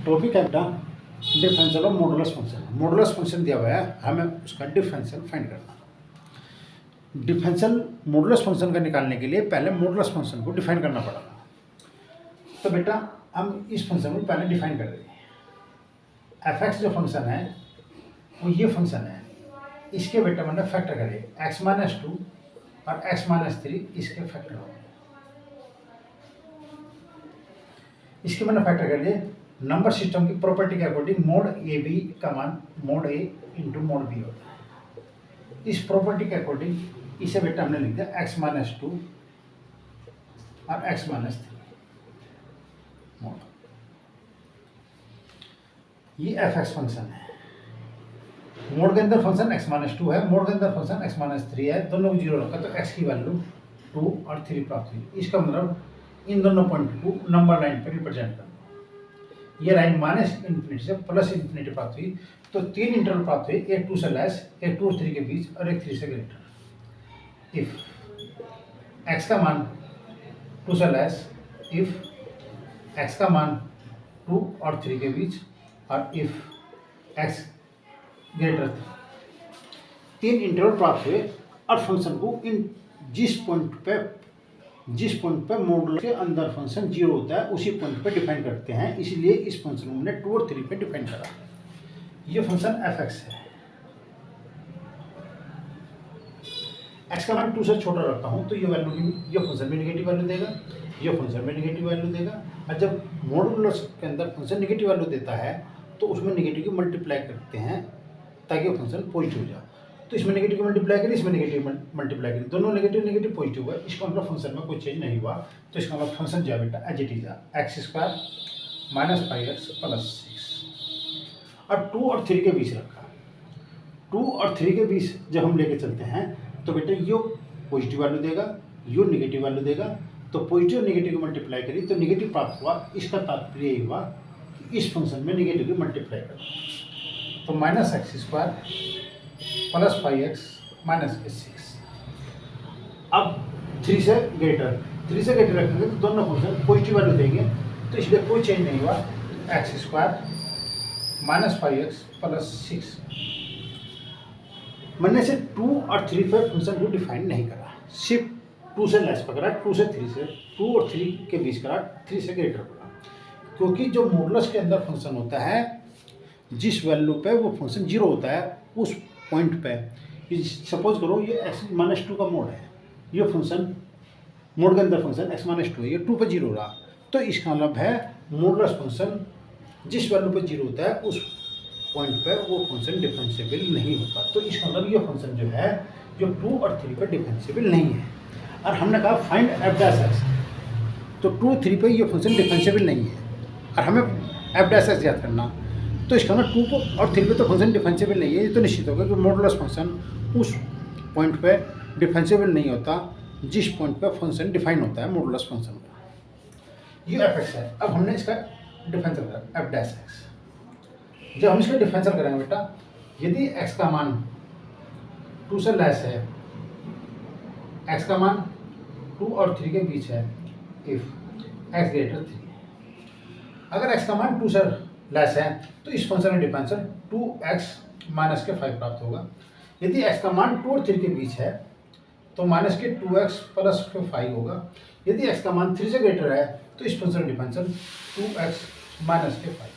Topic है बेटा differential और मॉडुलस फंक्शन। मॉडुलस फंक्शन दिया हुआ है, हमें उसका डिफरेंशियल फाइंड करना। डिफरेंशियल मॉडुलस फंक्शन का निकालने के लिए पहले मॉडुलस फंक्शन को डिफाइन करना पड़ेगा। तो बेटा हम इस फंक्शन को पहले डिफाइन कर देंगे। एफ एक्स जो फंक्शन है वो ये फंक्शन है, इसके बेटा मैंने फैक्टर करें x-2 और x-3 इसके फैक्टर होंगे। इसके मैंने फैक्टर कर लिए नंबर सिस्टम की प्रॉपर्टी के अकॉर्डिंग मोड ए बी का मान मोड ए इंटू मोड बी होता है। इस प्रॉपर्टी के अकॉर्डिंग इसे बेटा हमने लिख दिया x-2 और x-3 मोड। ये एफ एक्स फंक्शन है। मोड के अंदर फंक्शन x-2 है, मोड के अंदर फंक्शन x-3 है। दोनों को जीरो रखा तो x की वैल्यू 2 और 3 प्राप्त हुई। इसका मतलब इन दोनों पॉइंट को नंबर लाइन पर रिप्रेजेंट करना। ये लाइन -∞ से +∞ प्राप्त हुई तो 3 इंटरवल प्राप्त हुए, एक 2 से लेस, एक 2 और 3 के बीच और एक 3 से ग्रेटर। इफ x का मान 2 से लेस, इफ x का मान 2 और 3 के बीच और इफ x ग्रेटर 3 इंटरवल प्राप्त हुए और फंक्शन को इन जिस पॉइंट पे मॉडुलस के अंदर फंक्शन 0 होता है उसी पॉइंट पे डिफाइन करते हैं। इसलिए इस फंक्शन को हमने 2 और 3 पे डिफाइन करा। ये फंक्शन एफ एक्स है। एक्स का मान 2 से छोटा रखता हूँ तो ये फंक्शन में नेगेटिव वैल्यू देगा, ये फंक्शन में नेगेटिव वैल्यू देगा। और जब मॉडुलस के अंदर फंक्शन नेगेटिव वैल्यू देता है तो उसमें नेगेटिव की मल्टीप्लाई करते हैं ताकि वो फंक्शन पॉजिटिव हो जाए। तो इसमें नेगेटिव की मल्टीप्लाई करी, इसमें नेगेटिव मल्टीप्लाई करी, दोनों नेगेटिव पॉजिटिव हुआ। इसका मतलब फंक्शन में कोई चेंज नहीं हुआ। तो इसका मतलब फंक्शन जो है बेटा as it is x² -5x + 6 और 2 और 3 के बीच रखा। 2 और 3 के बीच जब हम लेके चलते हैं तो बेटा यो पॉजिटिव वैल्यू देगा, यो नेगेटिव वैल्यू देगा। तो पॉजिटिव और नेगेटिव की मल्टीप्लाई करी तो नेगेटिव प्राप्त हुआ। इसका तात्पर्य ये हुआ कि इस फंक्शन में नेगेटिव की मल्टीप्लाई करो तो -x² + 5x - 6। अब 3 से ग्रेटर रखेंगे तो दोनों फंक्शन पॉजिटिव वैल्यू देंगे तो इसलिए कोई चेंज नहीं हुआ। x² -5x + 6 मैंने से 2 और 3 पे फंक्शन को डिफाइन नहीं करा, सिर्फ 2 से लेस पकड़ा, 2 से 3 से 2 और 3 के बीच करा, 3 से ग्रेटर पकड़ा। क्योंकि जो मॉडुलस के अंदर फंक्शन होता है जिस वैल्यू पे वो फंक्शन 0 होता है उस पॉइंट पे, सपोज करो ये x-2 का मोड है, ये फंक्शन मोड के अंदर फंक्शन x-2 है, ये 2 पे 0 रहा तो इसका मतलब है मॉडुलस फंक्शन जिस वैल्यू पे 0 होता है उस पॉइंट पे वो फंक्शन डिफरेंशिएबल नहीं होता। तो इसका मतलब ये फंक्शन जो है जो 2 और 3 पे डिफरेंशिएबल नहीं है। और हमने कहा फाइंड f'(x), तो 2 3 पे ये फंक्शन डिफरेंशिएबल नहीं है और हमें f'(x) याद करना। तो इसका मतलब 2 और 3 पे तो फंक्शन डिफरेंशिएबल नहीं है। ये तो निश्चित होगा कि मॉडुलस फंक्शन उस पॉइंट पे डिफरेंशिएबल नहीं होता जिस पॉइंट पे फंक्शन डिफाइन होता है मॉडुलस फंक्शन का। ये एफ एक्स है। अब हमने इसका डिफरेंशियल करा f'(x). जब हम इसका डिफरेंशियल करेंगे बेटा, यदि x का मान 2 से लेस है, x का मान 2 और 3 के बीच है, इफ x ग्रेटर 3। अगर x का मान 2 से लेस है तो इस फंक्शन का डिफरेंशियल 2x - 5 प्राप्त होगा। यदि x का मान 2 और 3 के बीच है तो -2x + 5 होगा। यदि x का मान 3 से ग्रेटर है तो इस फंक्शन का डिफरेंशियल 2x - 5।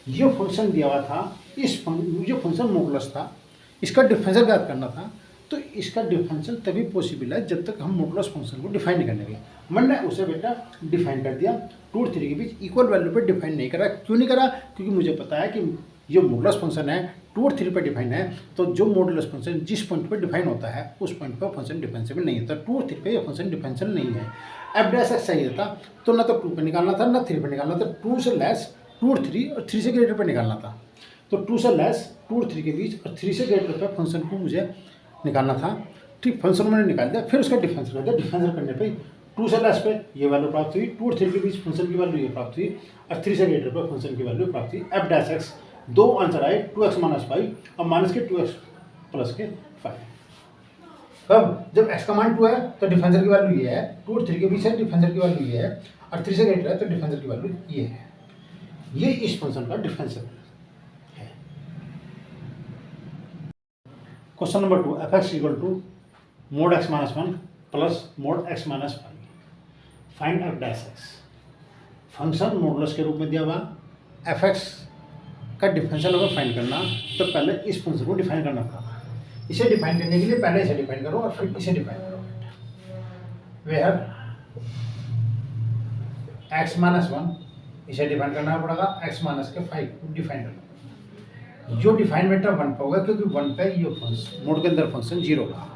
ये फंक्शन दिया हुआ था, ये फंक्शन मॉडुलस था, इसका डिफरेंशियल ज्ञात करना था। तो इसका डिफरेंशियल तभी पॉसिबल है जब तक हम मॉडुलस फंक्शन को डिफाइन नहीं करेंगे। मैंने उसे बेटा डिफाइन कर दिया, 2 और 3 के बीच इक्वल वैल्यू पे डिफाइन नहीं करा। क्यों नहीं करा? क्योंकि मुझे पता है कि ये मॉडुलस फंक्शन है, 2 और 3 पे डिफाइन है। तो जो मॉडुलस फंक्शन जिस पॉइंट पर डिफाइन होता है उस पॉइंट पर फंक्शन डिफरेंशिएबल नहीं होता। 2 और 3 पे ये फंक्शन डिफरेंशियल नहीं है। f'(x) चाहिए था तो ना तो 2 पे निकालना था ना 3 पे निकालना था। 2 से लेस 2 और 3 और 3 से ग्रेटर पे निकालना था। तो 2 से लेस 2 और 3 के बीच और 3 से ग्रेटर पे फंक्शन को मुझे निकालना था। ठीक, फंक्शन मैंने निकाल दिया, फिर उसका डिफरेंशियल कर दिया। डिफरेंशियल करने पे 2 से लेस पे ये वैल्यू प्राप्त हुई, 2 और 3 के बीच फंक्शन की वैल्यू ये प्राप्त हुई और 3 से ग्रेटर पे फंक्शन की वैल्यू प्राप्त हुई f'(x). 2 आंसर आए, 2x - 5 और -2x + 5। अब जब x का मान 2 है तो डिफरेंशियल की वैल्यू ये है, 2 और 3 के बीच है, डिफरेंशियल की वैल्यू ये है और 3 से ग्रेटर है तो डिफरेंशियल की वैल्यू ये है। ये इस फंक्शन का डिफरेंशियल है। Question number 2, f x equal to mod x minus 1 plus mod x minus 5, find f dash x. Function modulus के रूप में दिया हुआ, एफ एक्स का डिफरेंशियल अगर फाइंड करना तो पहले इस फंक्शन को डिफाइन करना पड़ेगा। इसे डिफाइन करने के लिए पहले इसे डिफाइन करो और फिर इसे डिफाइन करो। वेयर एक्स माइनस 1 इसे डिफाइन करना पड़ेगा, एक्स माइनस के 5 को डिफाइन करना पड़ेगा। जो डिफाइन बेटा 1 पे होगा, क्योंकि 1 पे ये फंक्शन मोड के अंदर फंक्शन 0 होगा।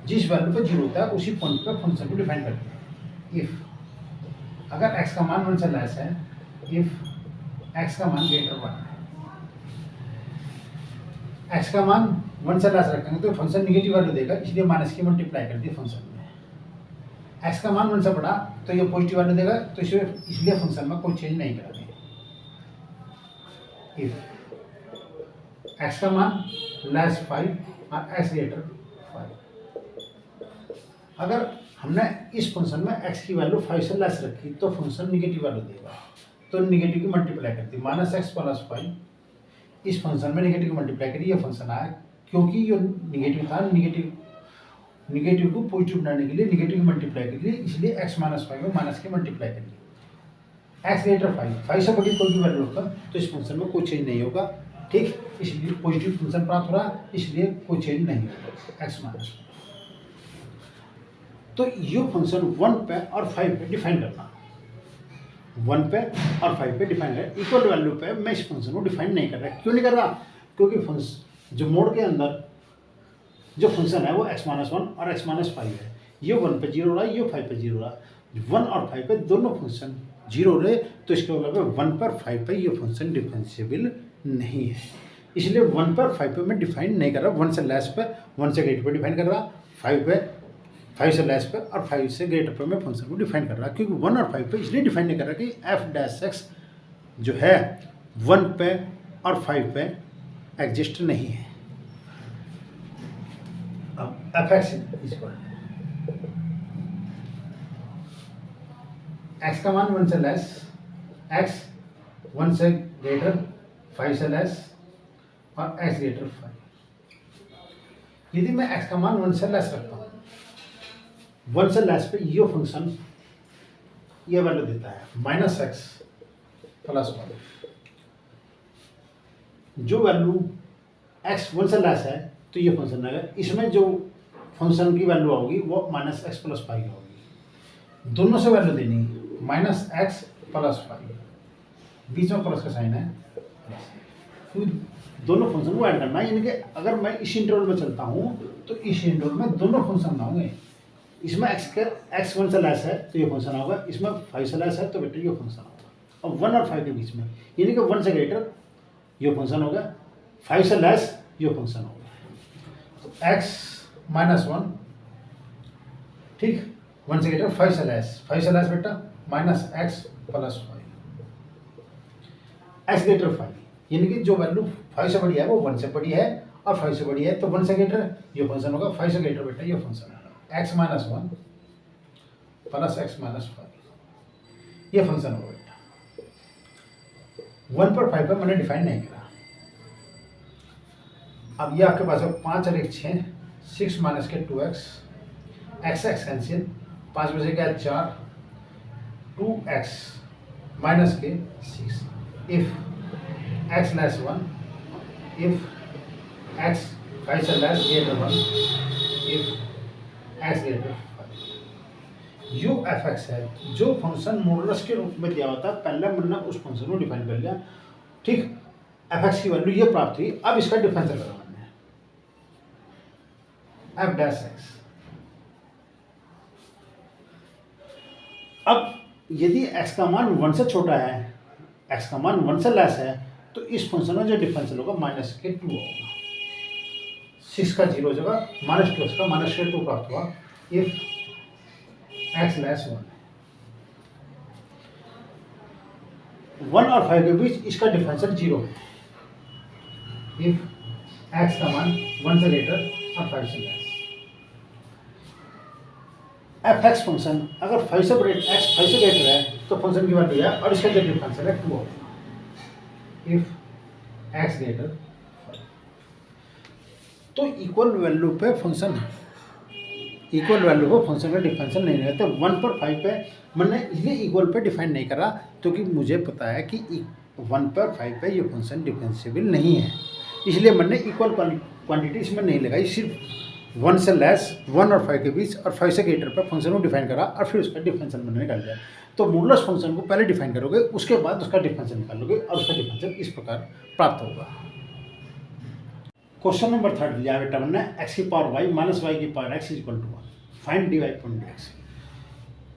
जिस वैल्यू पे 0 होता है उसी पॉइंट पे फंक्शन को डिफाइन करते हैं। इफ अगर x का मान 1 से लेस है, इफ x का मान ग्रेटर 1 है, x का मान 1 से लेस रखेंगे तो फंक्शन निगेटिव वैल्यू देगा, इसलिए माइनस की मल्टीप्लाई कर दी फंक्शन में। x का मान 1 से बड़ा तो ये पॉजिटिव वैल्यू देगा, तो इसलिए फंक्शन में कोई चेंज नहीं करेंगे। इफ x का मान लेस 5 और x ग्रेटर 5, अगर हमने इस फंक्शन में x की वैल्यू 5 से लेस रखी तो फंक्शन निगेटिव वैल्यू देगा, तो निगेटिव की मल्टीप्लाई करती माइनस एक्स प्लस 5। इस फंक्शन में निगेटिव की मल्टीप्लाई करी, ये फंक्शन आया, क्योंकि ये निगेटिव था, निगेटिव को पॉजिटिव बनाने के लिए निगेटिव की मल्टीप्लाई कर ली, इसलिए x माइनस 5 में माइनस की मल्टीप्लाई कर ली। x ग्रेटर 5 से बड़ी कोई भी वैल्यू होगा तो इस फंक्शन में कोई चेंज नहीं होगा, ठीक, इसलिए पॉजिटिव फंक्शन प्राप्त हो रहा, इसलिए कोई चेंज नहीं होगा x माइनस। तो ये फंक्शन 1 पे और 5 पे डिफाइन करना, 1 पे और 5 पे डिफाइन है। इक्वल वैल्यू पे मैं इस फंक्शन को डिफाइन नहीं कर रहा। क्यों नहीं कर रहा? क्योंकि फंक्शन जो मोड के अंदर जो फंक्शन है वो x माइनस 1 और x माइनस 5 है। ये 1 पे 0 रहा, ये 5 पे 0 रहा, 1 और 5 पे दोनों फंक्शन 0 रहे, तो इसके मतलब 1 पर 5 पे ये फंक्शन डिफरेंशिएबल नहीं है, इसलिए 1 पर 5 पे मैं डिफाइन नहीं कर रहा। 1 से लेस पे, 1 से ग्रेटर पे डिफाइन कर रहा, 5 से लेस पे और 5 से ग्रेटर पे मैं फंक्शन को डिफाइन कर रहा, क्योंकि 1 और 5 पे इसलिए डिफाइन नहीं कर रहा कि एफ डैश एक्स जो है 1 पे और 5 पे एग्जिस्ट नहीं है। अब एफ एक्स एक्स का मान 1 से लेस, एक्स 1 से ग्रेटर, 5 से लेस और एक्स ग्रेटर 5। यदि मैं एक्स का मान 1 से लेस रखता हूँ, 1 से लेस पे ये फंक्शन ये वैल्यू देता है माइनस एक्स प्लस 1। जो वैल्यू x 1 से लेस है तो ये फंक्शन आएगा, इसमें जो फंक्शन की वैल्यू होगी वो माइनस एक्स प्लस 5 होगी। दोनों से वैल्यू देनी, माइनस एक्स प्लस 5, बीच में प्लस का साइन है, फिर दोनों फंक्शन को ऐड करना है। यानी कि अगर मैं इस इंटरवल में चलता हूँ तो इस इंटरवल में दोनों फंक्शन ना होंगे। इसमें x 1 से लेस है तो ये फंक्शन होगा, इसमें 5 से लेस है तो बेटा ये फंक्शन होगा। और 1 और 5 के बीच में, यानी कि 1 से ग्रेटर ये फंक्शन होगा, 5 से लेस ये फंक्शन होगा। तो x माइनस 1, ठीक, 1 से ग्रेटर, 5 से लेस बेटा minus x plus 5, x greater 5, यानी कि जो वैल्यू 5 से बड़ी है वो 1 से बड़ी है और 5 से बड़ी है तो 1 से ग्रेटर ये फंक्शन होगा, 5 से ग्रेटर बेटा ये फंक्शन होगा। x minus 1 plus x minus 5 ये फंक्शन होगा बेटा। 1 पर 5 पर मैंने डिफाइन नहीं करा। अब ये आपके पास है 5 और 1 6, 6 माइनस के 2x, x कैंसिल, 5 में से क्या 4, 2x माइनस के 6, if x less 1, if x 5 से less greater 1, if x greater 5। U F x है जो फंक्शन मॉडुलस के रूप में दिया होता है, पहले मैंने उस फंक्शन को डिफाइन कर लिया, ठीक, एफ एक्स की वैल्यू ये प्राप्त हुई। अब इसका डिफरेंशियल करा मैंने, एफ डैश एक्स। अब यदि x का मान 1 से छोटा है, x का मान 1 से लेस है, तो इस फंक्शन में जो डिफरेंशियल होगा माइनस के 2 होगा। 6 का 0 जगह माइनस 2 का माइनस के 2 प्राप्त हुआ। इफ x लेस 1 और 5 के बीच इसका डिफरेंशियल 0 है। इफ x का मान 1 से ग्रेटर और 5 से लेस, एफ एक्स फंक्शन अगर 5 से ग्रेटर है तो फंक्शन की वैल्यू है और इसका जो डिफरेंशियल है 2 होगा। इफ एक्स ग्रेटर, तो इक्वल वैल्यू पे फंक्शन का डिफरेंशियल नहीं रहता। 1/5 पे मैंने इसलिए इक्वल पे डिफाइन नहीं करा क्योंकि मुझे पता है कि 1/5 पे ये फंक्शन डिफरेंशिएबल नहीं है, इसलिए मैंने इक्वल क्वांटिटी इसमें नहीं लगाई। सिर्फ 1 से लेस, 1 और 5 के बीच और 5 से ग्रेटर पर फंक्शन को डिफाइन करा और फिर उसका डिफरेंशियल मैंने निकाल दिया। तो मॉडुलस फंक्शन को पहले डिफाइन करोगे, उसके बाद उसका डिफरेंशियल निकालोगे और उसका डिफरेंशियल इस प्रकार प्राप्त होगा। क्वेश्चन नंबर 3 लिया बेटा हमने, एक्स की पावर वाई माइनस वाई की power x equal to 1, find dy upon dx।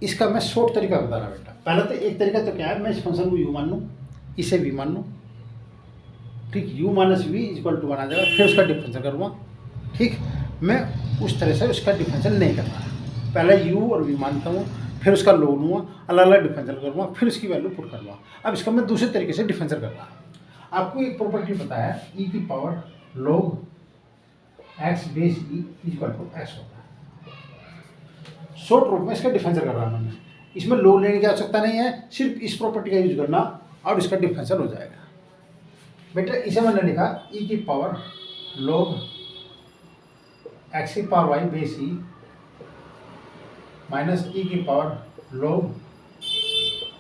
इसका मैं शॉर्ट तरीका बता रहा बेटा। पहले तो एक तरीका तो क्या है, मैं इस फंक्शन को u मान लूँ, इसे v मान लूँ, ठीक, u minus v equal to 1 आ जाएगा, फिर उसका डिफरेंशियल करूँगा, ठीक। मैं उस तरह से उसका डिफरेंशियल नहीं कर रहा, पहले u और v मानता हूँ, फिर उसका log लूँगा, अलग अलग डिफरेंशियल करूँगा, फिर उसकी वैल्यू पुट करूँगा। अब इसका मैं दूसरे तरीके से डिफरेंशियल कर रहा। आपको एक प्रॉपर्टी पता है, e की power log x base e equal to x होता है। शॉर्ट रूप में इसका डिफरेंशियल कर रहा हूँ मैं, इसमें log लेने की आवश्यकता नहीं है, सिर्फ इस प्रॉपर्टी का यूज करना और इसका डिफरेंशियल हो जाएगा। बेटा इसे मैंने लिखा e की पावर log x की power y base e minus e की पावर log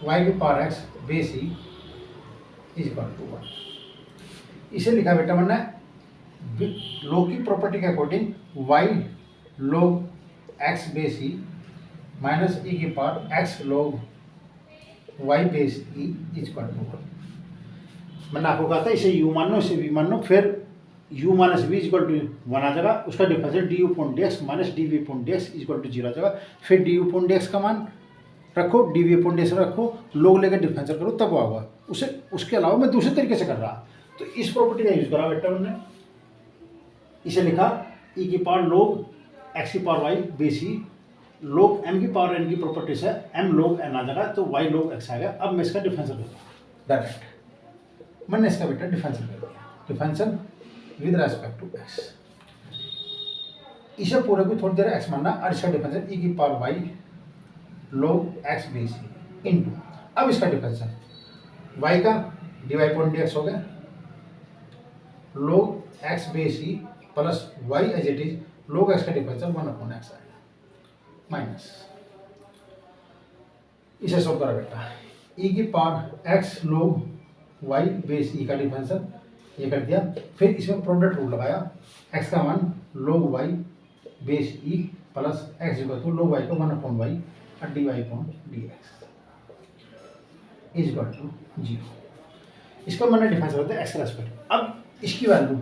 y की power x base e equal to 1। इसे लिखा बेटा मैंने log की प्रॉपर्टी के according y log x base e minus e की power x log y base e equal to 1। मैंने आपको कहा था इसे u मान लो, इसे v मान लो, फिर u minus v equal to 1 आ जाएगा, उसका differential d u upon d x minus d v upon d x equal to 0 आ जाएगा। फिर d u upon d x का मान रखो, d v upon d x रखो, लोग लेकर डिफरेंशियल करो, तब होगा। उसे उसके अलावा मैं दूसरे तरीके से कर रहा, तो इस प्रॉपर्टी का यूज करा बेटा हमने, इसे लिखा e की पावर log x की power y base e log m की पावर n की प्रॉपर्टी से m log n आ जाएगा, तो y log x आएगा। अब मैं इसका डिफरेंशियल करूँगा डायरेक्ट, मैंने इसका बेटा डिफरेंशियल कर दिया, differential with respect to x। इसे पूरे को थोड़ी देर x मानना और इसका डिफरेंशियल e की power y log x base e into, अब इसका डिफरेंशियल y का dy अपॉन dx हो गया log x base e plus y as it is log x का डिफरेंशियल 1 अपॉन x आएगा माइनस, इसे सॉल्व करा बेटा, e की power x log y base e का डिफरेंशियल ये कर दिया, फिर इसमें प्रोडक्ट रूल लगाया, x का मान log y base e plus x equal to log y को 1 अपॉन y और dy upon dx equal to 0। इसका मैंने डिफरेंशियल होता है x का रेस्पेक्ट। अब इसकी वैल्यू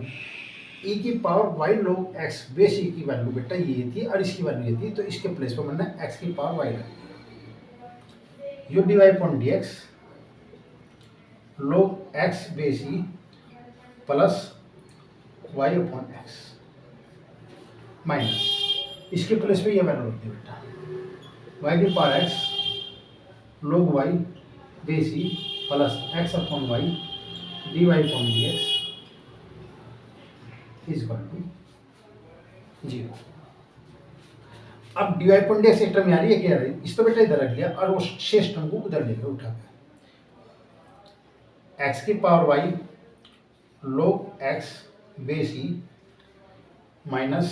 e की power y log x base e की वैल्यू बेटा ये थी और इसकी वैल्यू ये थी, तो इसके प्लेस पर मैंने x की पावर y रख दिया, यो dy upon dx log x base e plus y upon x minus, इसके प्लेस पे ये वैल्यू रख दी बेटा, y की power x log y base e plus x upon y dy upon dx equal to 0। अब dy अपॉन dx एक term यहाँ क्या रही, इस तो बेटा इधर रख लिया और वो शेष टर्म को उधर लेकर उठा गया, x की power y log x base e minus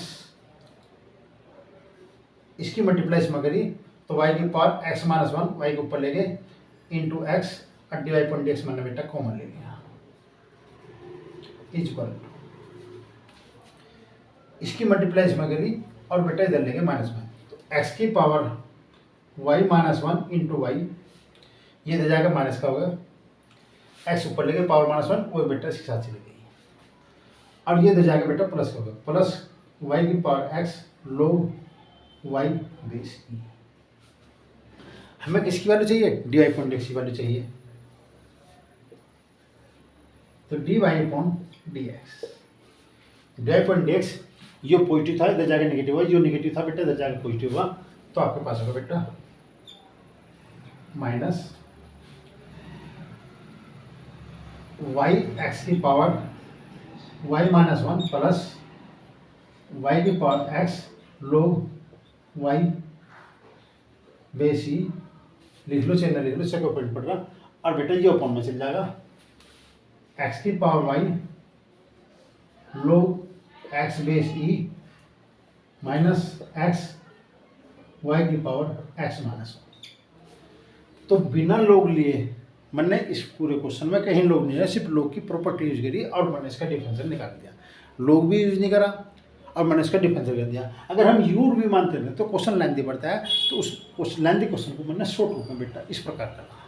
इसकी मल्टीप्लाई में करी तो y की पावर x माइनस 1 y के ऊपर ले गए इंटू x और dy अपॉन dx मैंने बेटा कॉमन ले लिया इक्वल टू, इसकी मल्टीप्लाई में करी और बेटा इधर ले गए माइनस में, तो x की power y minus 1 into y, ये दे जाएगा माइनस का होगा, x ऊपर ले गए पावर माइनस 1 वो बेटा इसके साथ चली गई, और ये दे जाएगा बेटा प्लस का होगा, प्लस y की power x log y base e। हमें किसकी वैल्यू चाहिए, dy अपॉन dx की वैल्यू चाहिए, तो dy upon dx, dy upon dx ये पॉजिटिव था इधर जाके नेगेटिव हुआ, जो नेगेटिव था बेटा इधर जाके पॉजिटिव हुआ, तो आपके पास होगा बेटा माइनस y x की power y minus 1 plus y की power x log y base e, लिख लो चाहे ना लिख लो, इसका कोई पॉइंट पड़ रहा, और बेटा ये अपॉन में चल जाएगा एक्स की power y log x base e minus x y की पावर एक्स माइनस। तो बिना लोग लिए मैंने इस पूरे क्वेश्चन में कहीं लोग नहीं है, सिर्फ लोग की प्रॉपर्टी यूज करी और मैंने इसका डिफरेंशियल निकाल दिया। लोग भी यूज नहीं करा और मैंने इसका डिफरेंशियल कर दिया। अगर हम यूर भी मानते हैं तो क्वेश्चन लेंथी बढ़ता है, तो उस लेंथी क्वेश्चन को मैंने शॉर्ट रूप में बेटा इस प्रकार करा।